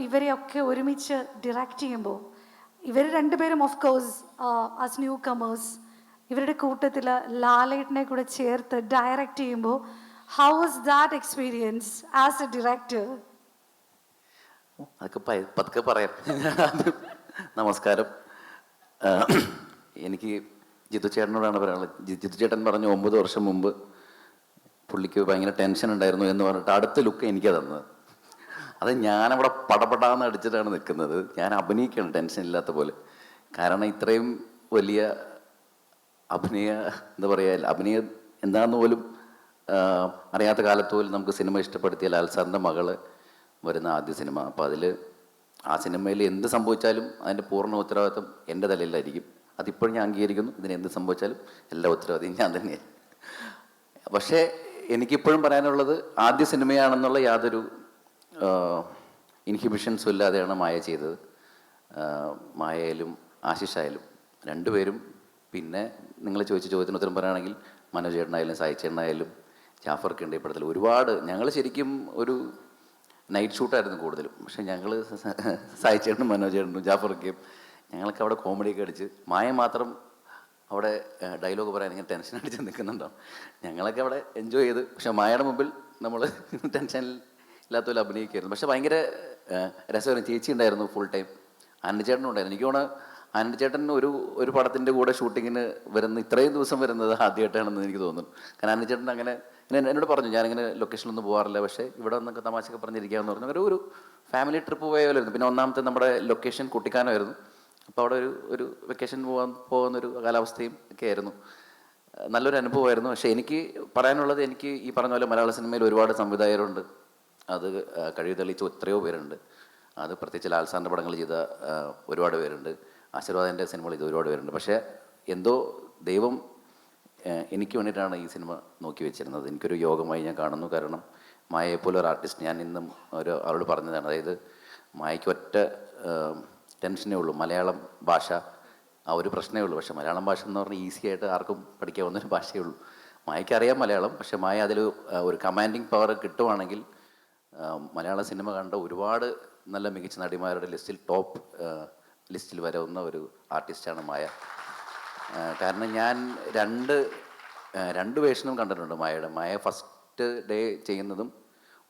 ഇവരെയൊക്കെ ഒരുമിച്ച് ഡിറക്റ്റ് ചെയ്യുമ്പോൾ ഇവർ രണ്ടുപേരും of course as new comers, ഇവരുടെ കൂട്ടത്തിൽ ലാലേട്ടനെ കൂടെ ചേർത്ത് ഡയറക്റ്റ് ചെയ്യുമ്പോൾ how was that experience as A director? അതൊക്കെ പതുക്കെ പറയാം. നമസ്കാരം. എനിക്ക് ജിത്തു ചേട്ടനോടാണ് പറയാനുള്ളത്. ജിത്തു ചേട്ടൻ പറഞ്ഞു 9 വർഷം മുമ്പ് പുള്ളിക്ക് ഭയങ്കര ടെൻഷൻ ഉണ്ടായിരുന്നു എന്ന് പറഞ്ഞിട്ട് അടുത്ത ലുക്ക് എനിക്ക് തന്നത്. അത് ഞാനവിടെ പടപടാന്ന് അടിച്ചിട്ടാണ് നിൽക്കുന്നത്. ഞാൻ അഭിനയിക്കുകയാണ് ടെൻഷൻ ഇല്ലാത്ത പോലെ. കാരണം ഇത്രയും വലിയ എന്താ പറയുക, അഭിനയം എന്താണെന്ന് പോലും അറിയാത്ത കാലത്ത് പോലും നമുക്ക് സിനിമ ഇഷ്ടപ്പെടുത്തിയ ലാൽ സാറിൻ്റെ മകള് വരുന്ന ആദ്യ സിനിമ. അപ്പോൾ ആ സിനിമയിൽ എന്ത് സംഭവിച്ചാലും അതിൻ്റെ പൂർണ്ണ ഉത്തരവാദിത്വം എൻ്റെ തലയിലായിരിക്കും. അതിപ്പോഴും ഞാൻ അംഗീകരിക്കുന്നു. ഇതിന് എന്ത് സംഭവിച്ചാലും എല്ലാ ഉത്തരവാദിത്വം ഞാൻ തന്നെയാണ്. പക്ഷേ എനിക്കിപ്പോഴും പറയാനുള്ളത്, ആദ്യ സിനിമയാണെന്നുള്ള യാതൊരു ഇൻഹിബിഷൻസും ഇല്ലാതെയാണ് മായ ചെയ്തത്. മായയായാലും ആശിഷായാലും രണ്ടുപേരും. പിന്നെ നിങ്ങൾ ചോദിച്ച ചോദ്യത്തിന് ഉത്തരം പറയുകയാണെങ്കിൽ മനോജ് ചേട്ടനായാലും സായി ചേട്ടനായാലും ജാഫർക്ക് ഉണ്ട് ഈ പടത്തിൽ. ഒരുപാട് ഞങ്ങൾ ശരിക്കും ഒരു നൈറ്റ് ഷൂട്ടായിരുന്നു കൂടുതലും. പക്ഷേ ഞങ്ങൾ സായി ചേട്ടനും മനോജ് ചേട്ടനും ജാഫർക്കും ഞങ്ങൾക്ക് അവിടെ കോമഡിയൊക്കെ അടിച്ച്, മായ മാത്രം അവിടെ ഡയലോഗ് പറയാൻ ഇങ്ങനെ ടെൻഷൻ അടിച്ച് നിൽക്കുന്നുണ്ടാവും. ഞങ്ങളൊക്കെ അവിടെ എൻജോയ് ചെയ്ത്. പക്ഷേ മായയുടെ മുമ്പിൽ നമ്മൾ ടെൻഷൻ ഇല്ലാത്തപോലെ അഭിനയിക്കുമായിരുന്നു. പക്ഷേ ഭയങ്കര രസമായിരുന്നു. ചേച്ചി ഉണ്ടായിരുന്നു ഫുൾ ടൈം. ആനന്ദചേട്ടനും ഉണ്ടായിരുന്നു. എനിക്ക് തോന്നുന്നു ആനന്ദചേട്ടൻ ഒരു പടത്തിൻ്റെ കൂടെ ഷൂട്ടിങ്ങിന് ഇത്രയും ദിവസം വരുന്നത് ആദ്യമായിട്ടാണെന്ന് എനിക്ക് തോന്നുന്നു. കാരണം ആനന്ദചേട്ടൻ അങ്ങനെ എന്നോട് പറഞ്ഞു, ഞാനിങ്ങനെ ലൊക്കേഷനിലൊന്നും പോകാറില്ല, പക്ഷേ ഇവിടെ വന്നൊക്കെ തമാശയൊക്കെ പറഞ്ഞിരിക്കാമെന്ന് പറഞ്ഞു. ഒരു ഫാമിലി ട്രിപ്പ് പോയ പോലെയായിരുന്നു. പിന്നെ ഒന്നാമത്തെ നമ്മുടെ ലൊക്കേഷൻ കുട്ടിക്കാനമായിരുന്നു. അപ്പോൾ അവിടെ ഒരു വെക്കേഷൻ പോകുന്നൊരു കാലാവസ്ഥയും ഒക്കെ ആയിരുന്നു. നല്ലൊരു അനുഭവമായിരുന്നു. പക്ഷേ എനിക്ക് പറയാനുള്ളത്, എനിക്ക് ഈ പറഞ്ഞ പോലെ മലയാള സിനിമയിൽ ഒരുപാട് സംവിധായകരുണ്ട്. അത് കഴിവ് തെളിയിച്ച എത്രയോ പേരുണ്ട്. അത് പ്രത്യേകിച്ച് ലാൽ സാറിൻ്റെ പടങ്ങൾ ചെയ്ത ഒരുപാട് പേരുണ്ട്. ആശീർവാദിൻ്റെ സിനിമകൾ ചെയ്ത ഒരുപാട് പേരുണ്ട്. പക്ഷേ എന്തോ ദൈവം എനിക്ക് വേണ്ടിയിട്ടാണ് ഈ സിനിമ നോക്കി വെച്ചിരുന്നത്. എനിക്കൊരു യോഗമായി ഞാൻ കാണുന്നു. കാരണം മായയെപ്പോലെ ഒരു ആർട്ടിസ്റ്റ്, ഞാൻ ഇന്നും അവരോട് പറഞ്ഞതാണ്. അതായത് മായയ്ക്ക് ഒറ്റ ടെൻഷനേ ഉള്ളൂ, മലയാളം ഭാഷ. ആ ഒരു പ്രശ്നമേ ഉള്ളൂ. പക്ഷേ മലയാളം ഭാഷ എന്ന് പറഞ്ഞാൽ ഈസി ആയിട്ട് ആർക്കും പഠിക്കാവുന്നൊരു ഭാഷയേ ഉള്ളൂ. മായയ്ക്ക് അറിയാം മലയാളം. പക്ഷേ മായ അതിൽ ഒരു കമാൻഡിങ് പവർ കിട്ടുവാണെങ്കിൽ മലയാള സിനിമ കണ്ട ഒരുപാട് നല്ല മികച്ച നടിമാരുടെ ലിസ്റ്റിൽ ടോപ്പ് ലിസ്റ്റിൽ വരുന്ന ഒരു ആർട്ടിസ്റ്റാണ് മായ. കാരണം ഞാൻ രണ്ട് വേഷനും കണ്ടിട്ടുണ്ട് മായയുടെ. മായ ഫസ്റ്റ് ഡേ ചെയ്യുന്നതും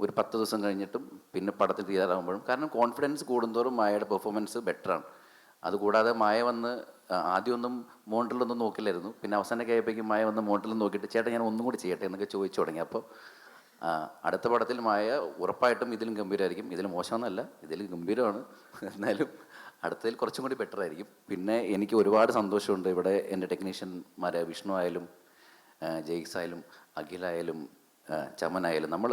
ഒരു 10 ദിവസം കഴിഞ്ഞിട്ടും പിന്നെ പടത്തിൽ തയ്യാറാകുമ്പോഴും. കാരണം കോൺഫിഡൻസ് കൂടുന്തോറും മായയുടെ പെർഫോമൻസ് ബെറ്ററാണ്. അതുകൂടാതെ മായ വന്ന് ആദ്യമൊന്നും മോണ്ടലൊന്നും നോക്കില്ലായിരുന്നു. പിന്നെ അവസാനമൊക്കെ ആയപ്പോഴേക്കും മായ വന്ന് മോണ്ടലും നോക്കിയിട്ട് ചേട്ടാ ഞാൻ ഒന്നും കൂടി ചെയ്യട്ടെ എന്നൊക്കെ ചോദിച്ചു തുടങ്ങി. അപ്പോൾ അടുത്ത പടത്തിൽ മായ ഉറപ്പായിട്ടും ഇതിലും ഗംഭീരമായിരിക്കും. ഇതിൽ മോശമൊന്നുമല്ല, ഇതിൽ ഗംഭീരമാണ്. എന്നാലും അടുത്തതിൽ കുറച്ചും കൂടി ബെറ്റർ ആയിരിക്കും. പിന്നെ എനിക്ക് ഒരുപാട് സന്തോഷമുണ്ട് ഇവിടെ എൻ്റെ ടെക്നീഷ്യന്മാർ, വിഷ്ണു ആയാലും ജെയ്ക്സ് ആയാലും അഖിലായാലും ചമനായാലും, നമ്മൾ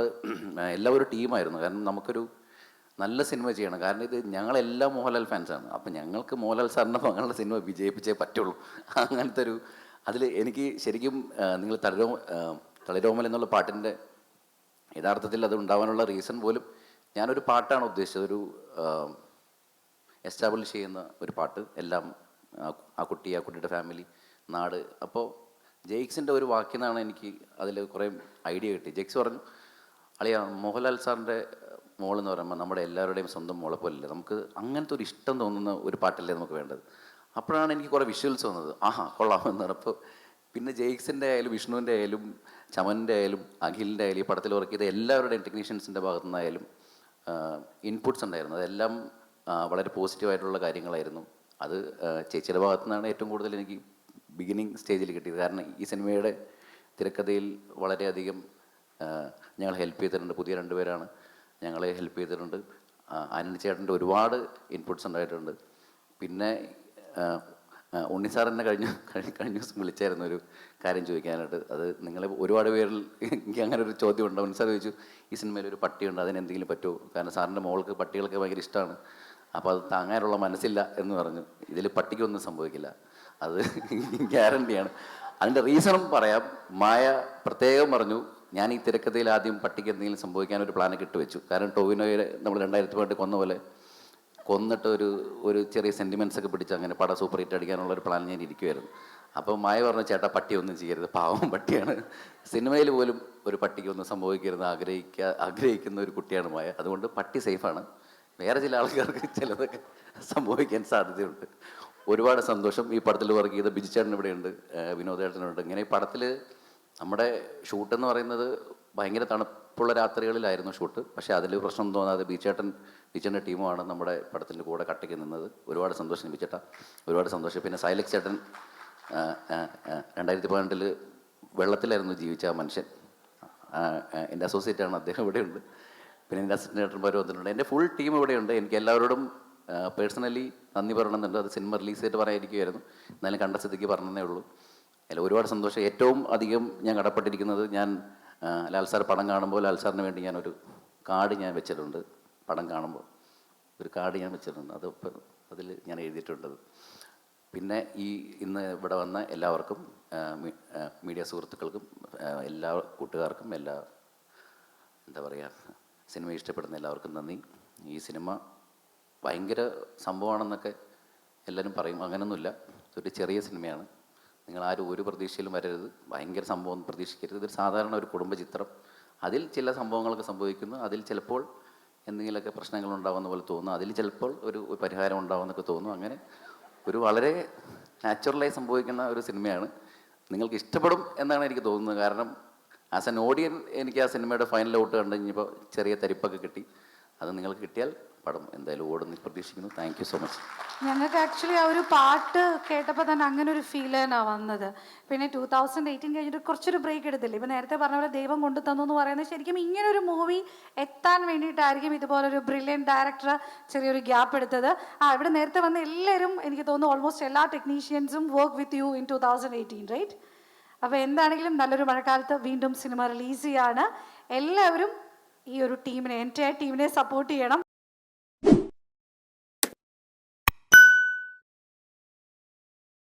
എല്ലാവരും ടീമായിരുന്നു. കാരണം നമുക്കൊരു നല്ല സിനിമ ചെയ്യണം. കാരണം ഇത് ഞങ്ങളെല്ലാം മോഹൻലാൽ ഫാൻസാണ്. അപ്പം ഞങ്ങൾക്ക് മോഹൻലാൽ സാറിൻ്റെ മകളുടെ സിനിമ വിജയിപ്പിച്ചേ പറ്റുള്ളൂ. അങ്ങനത്തെ അതിൽ എനിക്ക് ശരിക്കും നിങ്ങൾ തളിരോമൽ എന്നുള്ള പാട്ടിൻ്റെ യഥാർത്ഥത്തിൽ അത് ഉണ്ടാവാനുള്ള റീസൺ പോലും ഞാനൊരു പാട്ടാണ് ഉദ്ദേശിച്ചത്. ഒരു എസ്റ്റാബ്ലിഷ് ചെയ്യുന്ന ഒരു പാട്ട്. എല്ലാം ആ കുട്ടിയുടെ ഫാമിലി, നാട്. അപ്പോൾ ജെയ്ക്സിൻ്റെ ഒരു വാക്കിൽ നിന്നാണ് എനിക്ക് അതിൽ കുറേ ഐഡിയ കിട്ടി. ജെയ്ക്സ് പറഞ്ഞു, അളിയ മോഹൻലാൽ സാറിൻ്റെ മോളെന്ന് പറയുമ്പോൾ നമ്മുടെ എല്ലാവരുടെയും സ്വന്തം മോളെ പോലല്ലേ, നമുക്ക് അങ്ങനത്തെ ഒരു ഇഷ്ടം തോന്നുന്ന ഒരു പാട്ടല്ലേ നമുക്ക് വേണ്ടത്. അപ്പോഴാണ് എനിക്ക് കുറേ വിഷ്വൽസ് വന്നത്. ആഹാ കൊള്ളാമെന്ന് പറഞ്ഞപ്പോൾ പിന്നെ ജെയ്ക്സിൻ്റെ ആയാലും വിഷ്ണുവിൻ്റെ ആയാലും ചമൻ്റെ ആയാലും അഖിലിൻ്റെ ആയാലും ഈ പടത്തിൽ വർക്ക് ചെയ്ത എല്ലാവരുടെയും ടെക്നീഷ്യൻസിൻ്റെ ഭാഗത്തു നിന്നായാലും ഇൻപുട്സ് ഉണ്ടായിരുന്നു. അതെല്ലാം വളരെ പോസിറ്റീവായിട്ടുള്ള കാര്യങ്ങളായിരുന്നു. അത് ചേച്ചിയുടെ ഭാഗത്തു നിന്നാണ് ഏറ്റവും കൂടുതൽ എനിക്ക് ബിഗിനിങ് സ്റ്റേജിൽ കിട്ടിയത്. കാരണം ഈ സിനിമയുടെ തിരക്കഥയിൽ വളരെയധികം ഞങ്ങൾ ഹെൽപ്പ് ചെയ്തിട്ടുണ്ട്. പുതിയ 2 പേരാണ് ഞങ്ങളെ ഹെൽപ്പ് ചെയ്തിട്ടുണ്ട്. ആനന്ദ് ചേട്ടൻ്റെ ഒരുപാട് ഇൻപുട്സ് ഉണ്ടായിട്ടുണ്ട്. പിന്നെ ഉണ്ണിസാർ എന്നെ കഴിഞ്ഞ ദിവസം വിളിച്ചായിരുന്നു ഒരു കാര്യം ചോദിക്കാനായിട്ട്. അത് നിങ്ങളെ ഒരുപാട് പേരിൽ എനിക്ക് അങ്ങനെ ഒരു ചോദ്യം ഉണ്ട്. ഉണ്ണിസാർ ചോദിച്ചു, ഈ സിനിമയിൽ ഒരു പട്ടിയുണ്ട്, അതിനെന്തെങ്കിലും പറ്റുമോ? കാരണം സാറിൻ്റെ മോൾക്ക് പട്ടികളൊക്കെ ഭയങ്കര ഇഷ്ടമാണ്. അപ്പോൾ അത് താങ്ങാനുള്ള മനസ്സില്ല എന്ന് പറഞ്ഞു. ഇതിൽ പട്ടിക്കൊന്നും സംഭവിക്കില്ല, അത് ഗ്യാരണ്ടിയാണ്. അതിൻ്റെ റീസണും പറയാം. മായ പ്രത്യേകം പറഞ്ഞു, ഞാൻ ഈ തിരക്കഥയിൽ ആദ്യം പട്ടിക്ക് എന്തെങ്കിലും സംഭവിക്കാനൊരു പ്ലാനൊക്കെ ഇട്ട് വെച്ചു. കാരണം ടോവിനോയെ നമ്മൾ 2018 കൊന്ന പോലെ കൊന്നിട്ട് ഒരു ചെറിയ സെൻറ്റിമെൻറ്റ്സ് ഒക്കെ പിടിച്ച് അങ്ങനെ പടം സൂപ്പർ ഹിറ്റ് അടിക്കാനുള്ളൊരു പ്ലാൻ ഞാൻ ഇരിക്കുമായിരുന്നു. അപ്പോൾ മായ പറഞ്ഞു ചേട്ടാ പട്ടിയൊന്നും ചെയ്യരുത്, പാവം പട്ടിയാണ്, സിനിമയിൽ പോലും ഒരു പട്ടിക്കൊന്നും സംഭവിക്കരുത് ആഗ്രഹിക്കുന്ന ഒരു കുട്ടിയാണ് മായ, അതുകൊണ്ട് പട്ടി സേഫാണ്, വേറെ ചില ആൾക്കാർക്ക് ചിലതൊക്കെ സംഭവിക്കാൻ സാധ്യതയുണ്ട്. ഒരുപാട് സന്തോഷം. ഈ പടത്തിൽ വർക്ക് ചെയ്ത ബിജു ചേട്ടൻ ഇവിടെയുണ്ട്, വിനോദ് ചേട്ടനുണ്ട്. ഇങ്ങനെ ഈ പടത്തിൽ നമ്മുടെ ഷൂട്ടെന്ന് പറയുന്നത് ഭയങ്കര തണുപ്പുള്ള രാത്രികളിലായിരുന്നു ഷൂട്ട്. പക്ഷേ അതിൽ പ്രശ്നം തോന്നാതെ ബിജുചേട്ടൻ്റെ ടീമുമാണ് നമ്മുടെ പടത്തിൻ്റെ കൂടെ കട്ടയ്ക്ക് നിന്നത്. ഒരുപാട് സന്തോഷം ബിജുചേട്ട, ഒരുപാട് സന്തോഷം. പിന്നെ സൈലക്സ് ചേട്ടൻ 2018 വെള്ളത്തിലായിരുന്നു ജീവിച്ച ആ മനുഷ്യൻ, എൻ്റെ അസോസിയേറ്റാണ് അദ്ദേഹം, ഇവിടെയുണ്ട്. പിന്നെ എൻ്റെ അസിസ്റ്റൻ്റ് ഡയറക്ടർമാർ വന്നിട്ടുണ്ട്, എൻ്റെ ഫുൾ ടീം ഇവിടെയുണ്ട്. എനിക്ക് എല്ലാവരോടും പേഴ്സണലി നന്ദി പറയണമെന്നുണ്ട്. അത് സിനിമ റിലീസ് ചെയ്തിട്ട് പറയാതിരിക്കുമായിരുന്നു, എന്നാലും കണ്ട സ്ഥിതിക്ക് പറഞ്ഞതേ ഉള്ളൂ. അല്ല, ഒരുപാട് സന്തോഷം. ഏറ്റവും അധികം ഞാൻ കടപ്പെട്ടിരിക്കുന്നത്, ഞാൻ ലാൽ സാർ പടം കാണുമ്പോൾ ലാൽ സാറിന് വേണ്ടി ഞാനൊരു കാർഡ് ഞാൻ വെച്ചിട്ടുണ്ട്. പടം കാണുമ്പോൾ ഒരു കാർഡ് ഞാൻ വെച്ചിട്ടുണ്ട്, അത് അതിൽ ഞാൻ എഴുതിയിട്ടുണ്ടത്. പിന്നെ ഇന്ന് ഇവിടെ വന്ന എല്ലാവർക്കും, മീഡിയ സുഹൃത്തുക്കൾക്കും, എല്ലാ കൂട്ടുകാർക്കും, എന്താ പറയുക, സിനിമ ഇഷ്ടപ്പെടുന്ന എല്ലാവർക്കും നന്ദി. ഈ സിനിമ ഭയങ്കര സംഭവമാണെന്നൊക്കെ എല്ലാവരും പറയും, അങ്ങനെയൊന്നുമില്ല. ഇതൊരു ചെറിയ സിനിമയാണ്. നിങ്ങളാരും ഒരു പ്രതീക്ഷയിലും വരരുത്, ഭയങ്കര സംഭവം പ്രതീക്ഷിക്കരുത്. ഇതൊരു സാധാരണ ഒരു കുടുംബചിത്രം. അതിൽ ചില സംഭവങ്ങളൊക്കെ സംഭവിക്കുന്നു, അതിൽ ചിലപ്പോൾ എന്തെങ്കിലുമൊക്കെ പ്രശ്നങ്ങളുണ്ടാവുന്ന പോലെ തോന്നുന്നു, അതിൽ ചിലപ്പോൾ ഒരു പരിഹാരം ഉണ്ടാവുമെന്നൊക്കെ തോന്നുന്നു. അങ്ങനെ ഒരു വളരെ നാച്ചുറലായി സംഭവിക്കുന്ന ഒരു സിനിമയാണ്. നിങ്ങൾക്ക് ഇഷ്ടപ്പെടും എന്നാണ് എനിക്ക് തോന്നുന്നത്. കാരണം ആസ് എൻ ഓഡിയൻ എനിക്ക് ആ സിനിമയുടെ ഫൈനൽ ഔട്ട് കണ്ടു കഴിഞ്ഞപ്പോൾ ചെറിയ തരിപ്പൊക്കെ കിട്ടി. അത് നിങ്ങൾക്ക് കിട്ടിയാൽ പടം എന്തായാലും ഓടുന്നു പ്രതീക്ഷിക്കുന്നു. Thank you so much. ഞങ്ങൾക്ക് ആക്ച്വലി ആ ഒരു പാട്ട് കേട്ടപ്പോൾ തന്നെ അങ്ങനെ ഒരു ഫീൽ തന്നെയാണ് വന്നത്. പിന്നെ 2018 കഴിഞ്ഞിട്ട് കുറച്ചൊരു ബ്രേക്ക് എടുത്തില്ലേ. ഇപ്പം നേരത്തെ പറഞ്ഞ പോലെ ദൈവം കൊണ്ടു തന്നു എന്ന് പറയുന്നത് ശരിക്കും ഇങ്ങനൊരു മൂവി എത്താൻ വേണ്ടിയിട്ടായിരിക്കും ഇതുപോലൊരു ബ്രില്യൻറ്റ് ഡയറക്ടർ ചെറിയൊരു ഗ്യാപ്പ് എടുത്തത്. ഇവിടെ നേരത്തെ വന്ന എല്ലാവരും എനിക്ക് തോന്നുന്നു ഓൾമോസ്റ്റ് എല്ലാ ടെക്നീഷ്യൻസും work with you in 2018, right? അപ്പോൾ എന്താണെങ്കിലും നല്ലൊരു മഴക്കാലത്ത് വീണ്ടും സിനിമ റിലീസ് ചെയ്യാണ്. എല്ലാവരും ഈ ഒരു ടീമിനെ, എൻ്റെ ടീമിനെ സപ്പോർട്ട് ചെയ്യണം.